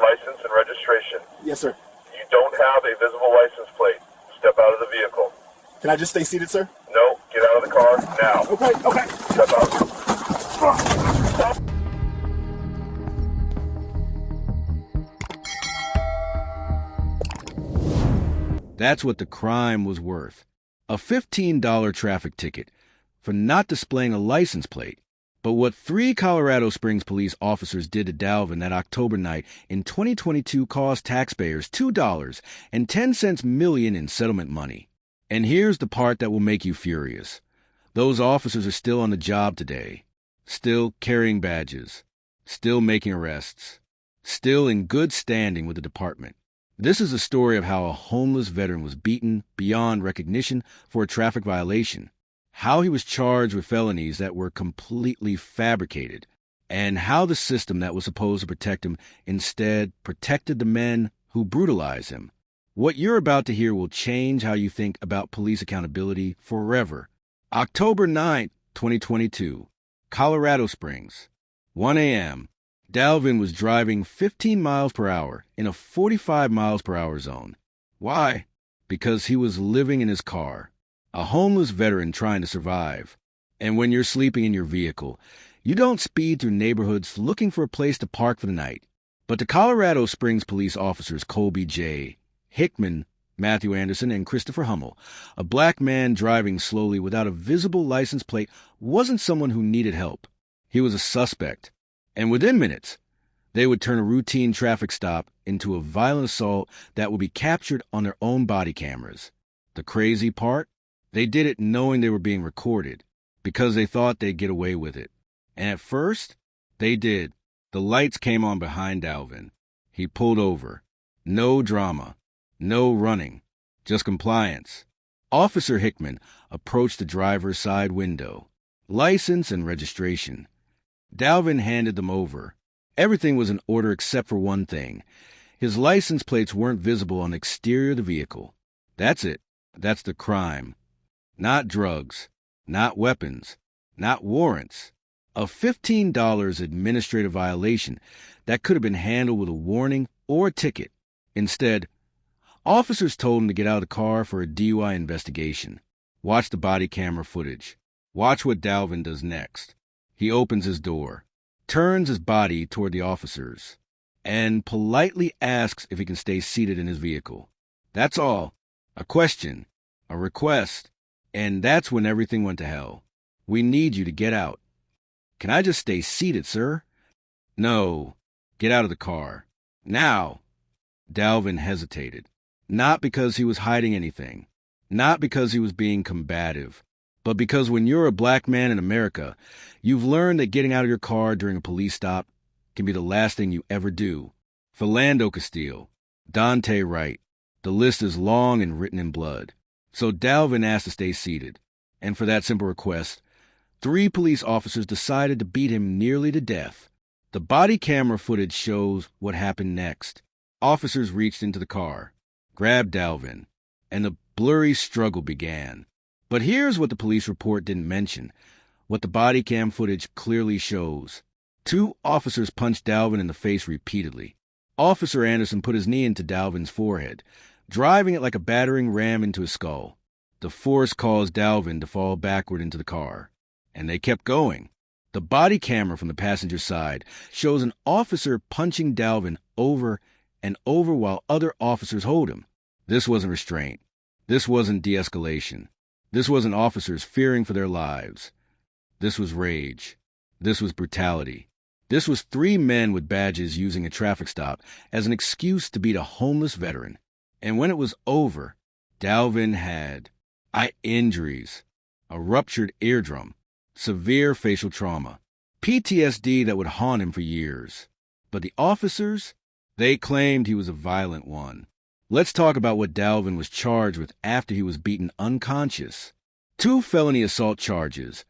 License and registration. Yes, sir. You don't have a visible license plate. Step out of the vehicle. Can I just stay seated, sir? No, get out of the car now. Okay. Step out. That's what the crime was worth. A $15 traffic ticket for not displaying a license plate. But what 3 Colorado Springs police officers did to Dalvin that October night in 2022 cost taxpayers $2.10 million in settlement money. And here's the part that will make you furious. Those officers are still on the job today, still carrying badges, still making arrests, still in good standing with the department. This is a story of how a homeless veteran was beaten beyond recognition for a traffic violation, how he was charged with felonies that were completely fabricated, and how the system that was supposed to protect him instead protected the men who brutalized him. What you're about to hear will change how you think about police accountability forever. October 9th, 2022, Colorado Springs, 1 a.m. Dalvin was driving 15 miles per hour in a 45 miles per hour zone. Why? Because he was living in his car, a homeless veteran trying to survive. And when you're sleeping in your vehicle, you don't speed through neighborhoods looking for a place to park for the night. But the Colorado Springs police officers Colby J. Hickman, Matthew Anderson, and Christopher Hummel, a black man driving slowly without a visible license plate, wasn't someone who needed help. He was a suspect. And within minutes, they would turn a routine traffic stop into a violent assault that would be captured on their own body cameras. The crazy part? They did it knowing they were being recorded, because they thought they'd get away with it. And at first, they did. The lights came on behind Dalvin. He pulled over. No drama. No running. Just compliance. Officer Hickman approached the driver's side window. License and registration. Dalvin handed them over. Everything was in order except for one thing. His license plates weren't visible on the exterior of the vehicle. That's it. That's the crime. Not drugs. Not weapons. Not warrants. A $15 administrative violation that could have been handled with a warning or a ticket. Instead, officers told him to get out of the car for a DUI investigation. Watch the body camera footage. Watch what Dalvin does next. He opens his door, turns his body toward the officers, and politely asks if he can stay seated in his vehicle. That's all. A question. A request. And that's when everything went to hell. We need you to get out. Can I just stay seated, sir? No. Get out of the car. Now. Dalvin hesitated. Not because he was hiding anything. Not because he was being combative. But because when you're a black man in America, you've learned that getting out of your car during a police stop can be the last thing you ever do. Philando Castile, Dante Wright, the list is long and written in blood. So Dalvin asked to stay seated. And for that simple request, 3 police officers decided to beat him nearly to death. The body camera footage shows what happened next. Officers reached into the car, grabbed Dalvin, and the blurry struggle began. But here's what the police report didn't mention, what the body cam footage clearly shows. 2 officers punched Dalvin in the face repeatedly. Officer Anderson put his knee into Dalvin's forehead, driving it like a battering ram into his skull. The force caused Dalvin to fall backward into the car. And they kept going. The body camera from the passenger side shows an officer punching Dalvin over and over while other officers hold him. This wasn't restraint. This wasn't de-escalation. This wasn't officers fearing for their lives. This was rage. This was brutality. This was 3 men with badges using a traffic stop as an excuse to beat a homeless veteran. And when it was over, Dalvin had eye injuries, a ruptured eardrum, severe facial trauma, PTSD that would haunt him for years. But the officers, they claimed he was a violent one. Let's talk about what Dalvin was charged with after he was beaten unconscious. 2 felony assault charges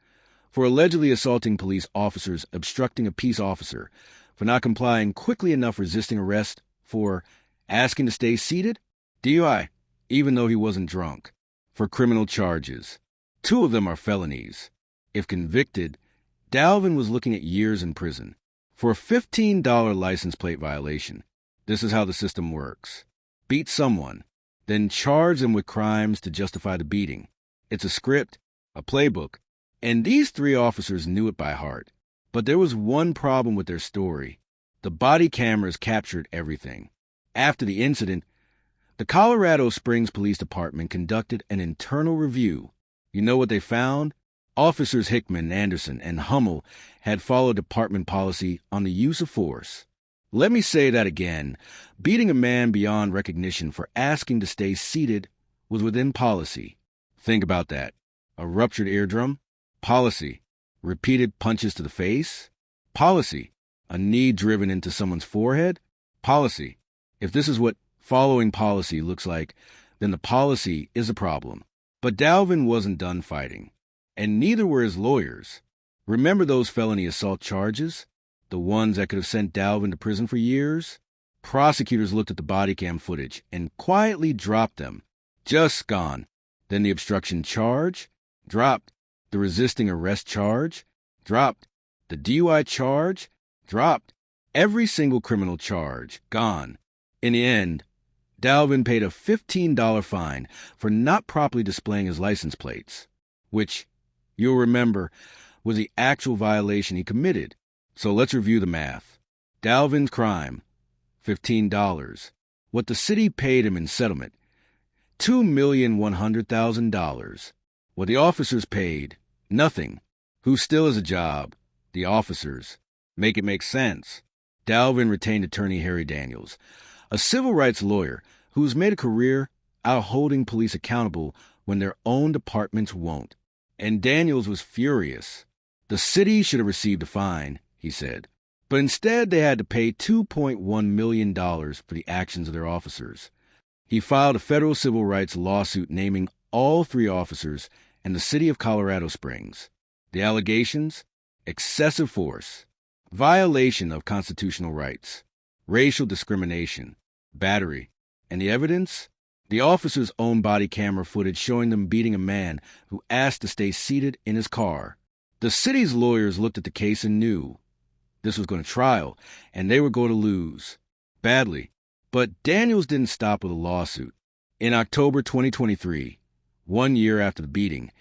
for allegedly assaulting police officers, obstructing a peace officer, for not complying quickly enough, resisting arrest, for asking to stay seated, DUI, even though he wasn't drunk, for criminal charges. 2 of them are felonies. If convicted, Dalvin was looking at years in prison for a $15 license plate violation. This is how the system works. Beat someone, then charge them with crimes to justify the beating. It's a script, a playbook, and these three officers knew it by heart. But there was one problem with their story. The body cameras captured everything. After the incident, the Colorado Springs Police Department conducted an internal review. You know what they found? Officers Hickman, Anderson, and Hummel had followed department policy on the use of force. Let me say that again. Beating a man beyond recognition for asking to stay seated was within policy. Think about that. A ruptured eardrum? Policy. Repeated punches to the face? Policy. A knee driven into someone's forehead? Policy. If this is what following policy looks like, then the policy is a problem. But Dalvin wasn't done fighting, and neither were his lawyers. Remember those felony assault charges? The ones that could have sent Dalvin to prison for years? Prosecutors looked at the body cam footage and quietly dropped them. Just gone. Then the obstruction charge? Dropped. The resisting arrest charge? Dropped. The DUI charge? Dropped. Every single criminal charge, gone. In the end, Dalvin paid a $15 fine for not properly displaying his license plates, which, you'll remember, was the actual violation he committed. So let's review the math. Dalvin's crime, $15. What the city paid him in settlement, $2,100,000. What the officers paid, nothing. Who still has a job? The officers. Make it make sense. Dalvin retained attorney Harry Daniels, a civil rights lawyer who's made a career out of holding police accountable when their own departments won't. And Daniels was furious. The city should have received a fine, he said, but instead they had to pay $2.1 million for the actions of their officers. He filed a federal civil rights lawsuit naming all three officers and the city of Colorado Springs. The allegations? Excessive force, violation of constitutional rights, racial discrimination, battery, and the evidence? The officer's own body camera footage showing them beating a man who asked to stay seated in his car. The city's lawyers looked at the case and knew this was going to trial, and they were going to lose. Badly. But Daniels didn't stop with a lawsuit. In October 2023, 1 year after the beating,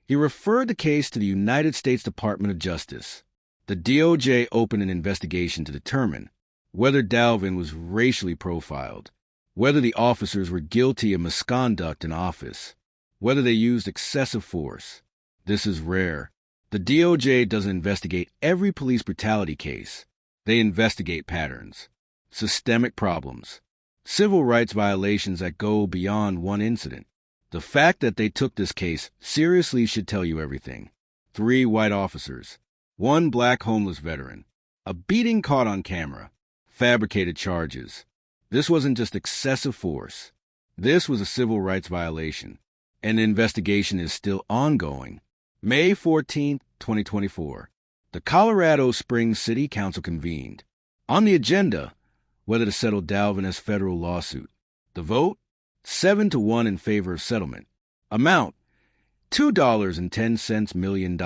he referred the case to the United States Department of Justice. The DOJ opened an investigation to determine whether Dalvin was racially profiled, whether the officers were guilty of misconduct in office, whether they used excessive force. This is rare. The DOJ doesn't investigate every police brutality case. They investigate patterns, systemic problems, civil rights violations that go beyond one incident. The fact that they took this case seriously should tell you everything. 3 white officers, 1 black homeless veteran, a beating caught on camera, fabricated charges. This wasn't just excessive force. This was a civil rights violation, and the investigation is still ongoing. May 14, 2024, the Colorado Springs City Council convened. On the agenda, whether to settle Dalvin's federal lawsuit. The vote? 7-1 in favor of settlement. Amount? $2.10 million.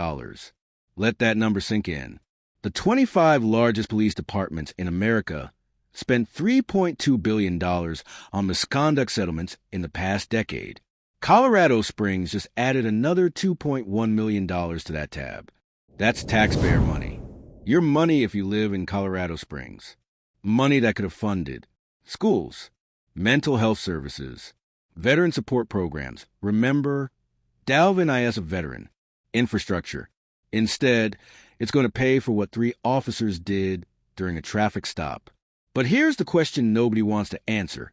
Let that number sink in. The 25 largest police departments in America spent $3.2 billion on misconduct settlements in the past decade. Colorado Springs just added another $2.1 million to that tab. That's taxpayer money. Your money if you live in Colorado Springs. Money that could have funded schools, mental health services, veteran support programs. Remember, Dalvin is a veteran. Infrastructure. Instead, it's going to pay for what 3 officers did during a traffic stop. But here's the question nobody wants to answer.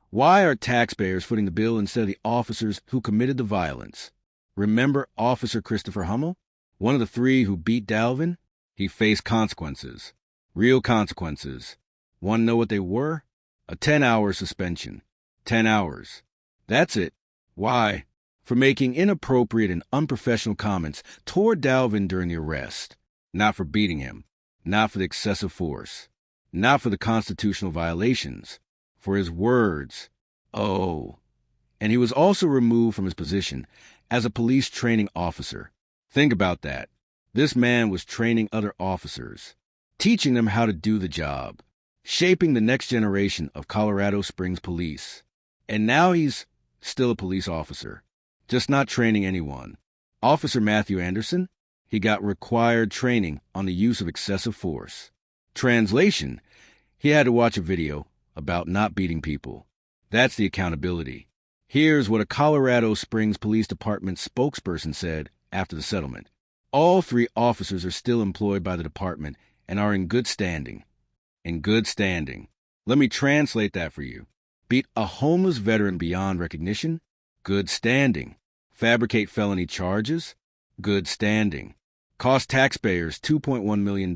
Why are taxpayers footing the bill instead of the officers who committed the violence? Remember Officer Christopher Hummel? One of the 3 who beat Dalvin? He faced consequences. Real consequences. Want to know what they were? A 10-hour suspension. 10 hours. That's it. Why? For making inappropriate and unprofessional comments toward Dalvin during the arrest. Not for beating him. Not for the excessive force. Not for the constitutional violations. For his words. Oh. And he was also removed from his position as a police training officer. Think about that. This man was training other officers, teaching them how to do the job. shaping the next generation of Colorado Springs police. And now he's still a police officer, just not training anyone. Officer Matthew Anderson, he got required training on the use of excessive force. Translation, he had to watch a video about not beating people. That's the accountability. Here's what a Colorado Springs Police Department spokesperson said after the settlement. All 3 officers are still employed by the department and are in good standing. In good standing. Let me translate that for you. Beat a homeless veteran beyond recognition? Good standing. Fabricate felony charges? Good standing. Cost taxpayers $2.1 million?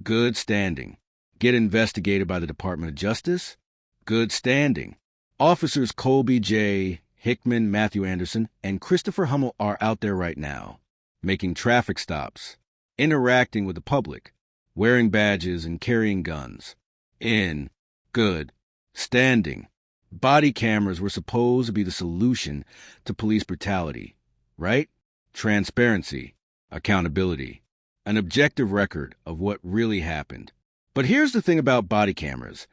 Good standing. Get investigated by the Department of Justice? Good standing. Officers Colby J. Hickman, Matthew Anderson, and Christopher Hummel are out there right now, making traffic stops, interacting with the public, wearing badges and carrying guns. In good standing. Body cameras were supposed to be the solution to police brutality, right? Transparency, accountability, an objective record of what really happened. But here's the thing about body cameras.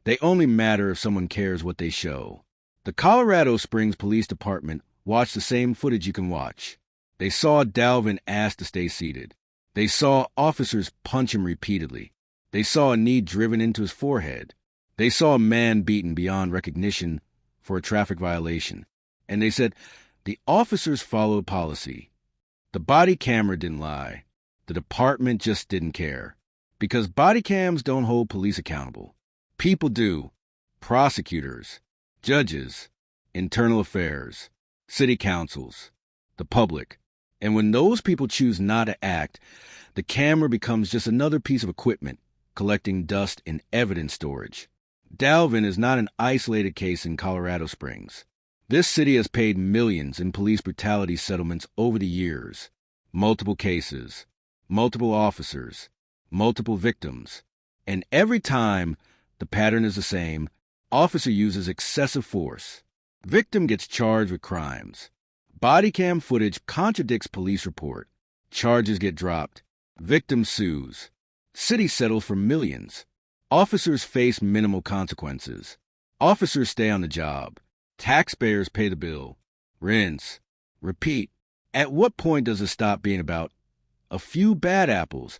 They only matter if someone cares what they show. The Colorado Springs Police Department watched the same footage you can watch. They saw Dalvin asked to stay seated. They saw officers punch him repeatedly. They saw a knee driven into his forehead. They saw a man beaten beyond recognition for a traffic violation. And they said, the officers followed policy. The body camera didn't lie. The department just didn't care. Because body cams don't hold police accountable. People do. Prosecutors, judges, internal affairs, city councils, the public. And when those people choose not to act, the camera becomes just another piece of equipment collecting dust in evidence storage. Dalvin is not an isolated case in Colorado Springs. This city has paid millions in police brutality settlements over the years. Multiple cases, multiple officers, multiple victims. And every time, the pattern is the same. Officer uses excessive force. Victim gets charged with crimes. Body cam footage contradicts police report. Charges get dropped. Victim sues. City settles for millions. Officers face minimal consequences. Officers stay on the job. Taxpayers pay the bill. Rinse. Repeat. At what point does it stop being about a few bad apples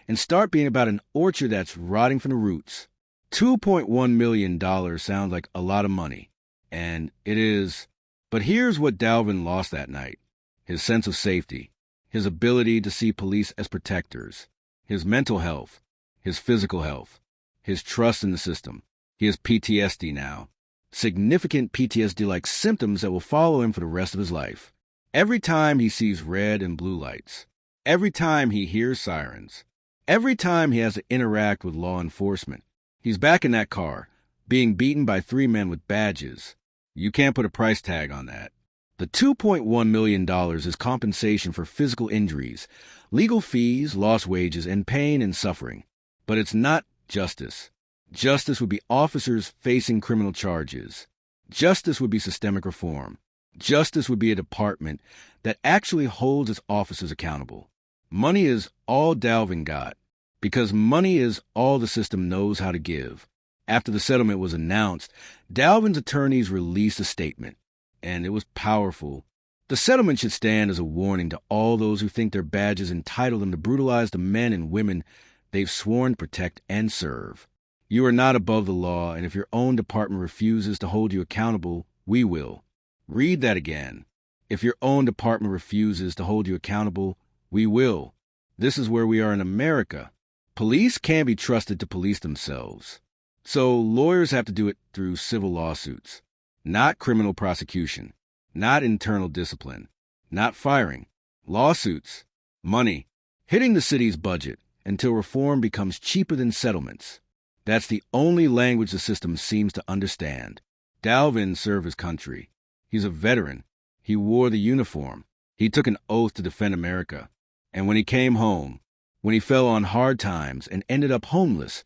and start being about an orchard that's rotting from the roots? $2.1 million sounds like a lot of money, and it is. But here's what Dalvin lost that night. His sense of safety, his ability to see police as protectors, his mental health, his physical health, his trust in the system. He has PTSD now. Significant PTSD-like symptoms that will follow him for the rest of his life. Every time he sees red and blue lights, every time he hears sirens, every time he has to interact with law enforcement, he's back in that car, being beaten by 3 men with badges. You can't put a price tag on that. The $2.1 million is compensation for physical injuries, legal fees, lost wages, and pain and suffering. But it's not justice. Justice would be officers facing criminal charges. Justice would be systemic reform. Justice would be a department that actually holds its officers accountable. Money is all Dalvin got, because money is all the system knows how to give. After the settlement was announced, Dalvin's attorneys released a statement, and it was powerful. The settlement should stand as a warning to all those who think their badges entitle them to brutalize the men and women they've sworn to protect and serve. You are not above the law, and if your own department refuses to hold you accountable, we will. Read that again. If your own department refuses to hold you accountable, we will. This is where we are in America. Police can't be trusted to police themselves. So lawyers have to do it through civil lawsuits, not criminal prosecution, not internal discipline, not firing. Lawsuits, money, hitting the city's budget until reform becomes cheaper than settlements. That's the only language the system seems to understand. Dalvin served his country. He's a veteran. He wore the uniform. He took an oath to defend America. And when he came home, when he fell on hard times and ended up homeless,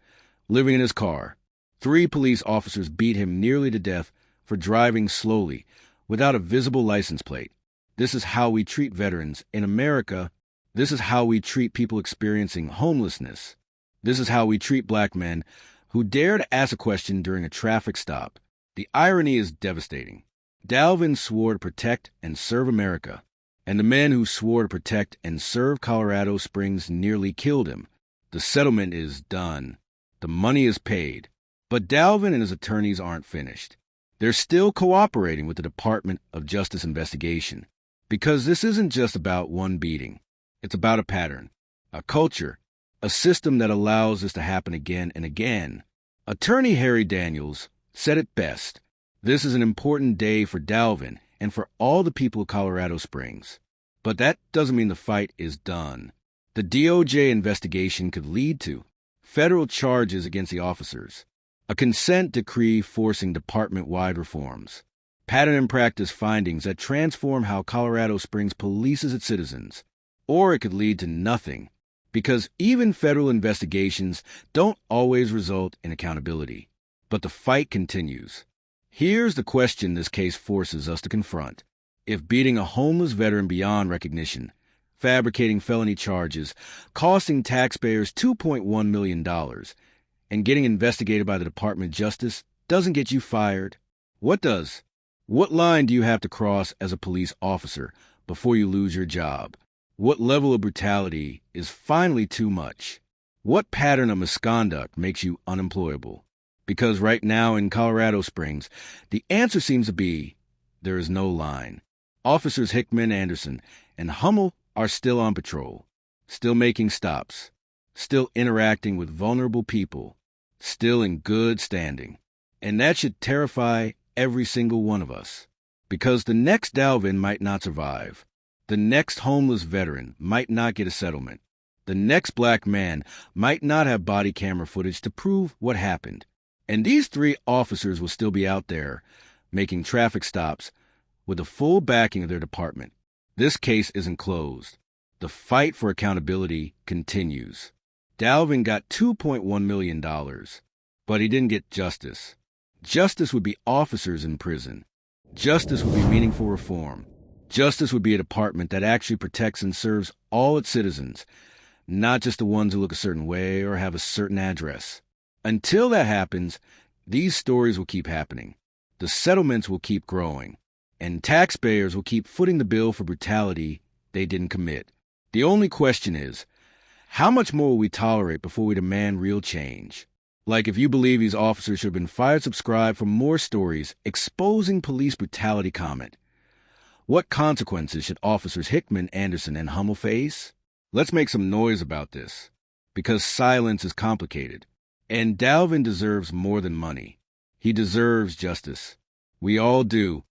living in his car, 3 police officers beat him nearly to death for driving slowly without a visible license plate. This is how we treat veterans in America. This is how we treat people experiencing homelessness. This is how we treat black men who dare to ask a question during a traffic stop. The irony is devastating. Dalvin swore to protect and serve America, and the men who swore to protect and serve Colorado Springs nearly killed him. The settlement is done. The money is paid. But Dalvin and his attorneys aren't finished. They're still cooperating with the Department of Justice investigation, because this isn't just about one beating. It's about a pattern, a culture, a system that allows this to happen again and again. Attorney Harry Daniels said it best. This is an important day for Dalvin and for all the people of Colorado Springs. But that doesn't mean the fight is done. The DOJ investigation could lead to federal charges against the officers, a consent decree forcing department-wide reforms, pattern and practice findings that transform how Colorado Springs polices its citizens. Or it could lead to nothing, because even federal investigations don't always result in accountability. But the fight continues. Here's the question this case forces us to confront. If beating a homeless veteran beyond recognition, fabricating felony charges, costing taxpayers $2.1 million, and getting investigated by the Department of Justice doesn't get you fired, what does? What line do you have to cross as a police officer before you lose your job? What level of brutality is finally too much? What pattern of misconduct makes you unemployable? Because right now in Colorado Springs, the answer seems to be there is no line. Officers Hickman, Anderson, and Hummel are still on patrol, still making stops, still interacting with vulnerable people, still in good standing. And that should terrify every single one of us. Because the next Dalvin might not survive. The next homeless veteran might not get a settlement. The next black man might not have body camera footage to prove what happened. And these three officers will still be out there making traffic stops with the full backing of their department. This case isn't closed. The fight for accountability continues. Dalvin got $2.1 million, but he didn't get justice. Justice would be officers in prison. Justice would be meaningful reform. Justice would be a department that actually protects and serves all its citizens, not just the ones who look a certain way or have a certain address. Until that happens, these stories will keep happening. The settlements will keep growing, and taxpayers will keep footing the bill for brutality they didn't commit. The only question is, how much more will we tolerate before we demand real change? Like, if you believe these officers should have been fired, subscribe for more stories exposing police brutality. Comment. What consequences should officers Hickman, Anderson, and Hummel face? Let's make some noise about this, because silence is complicated. And Dalvin deserves more than money. He deserves justice. We all do.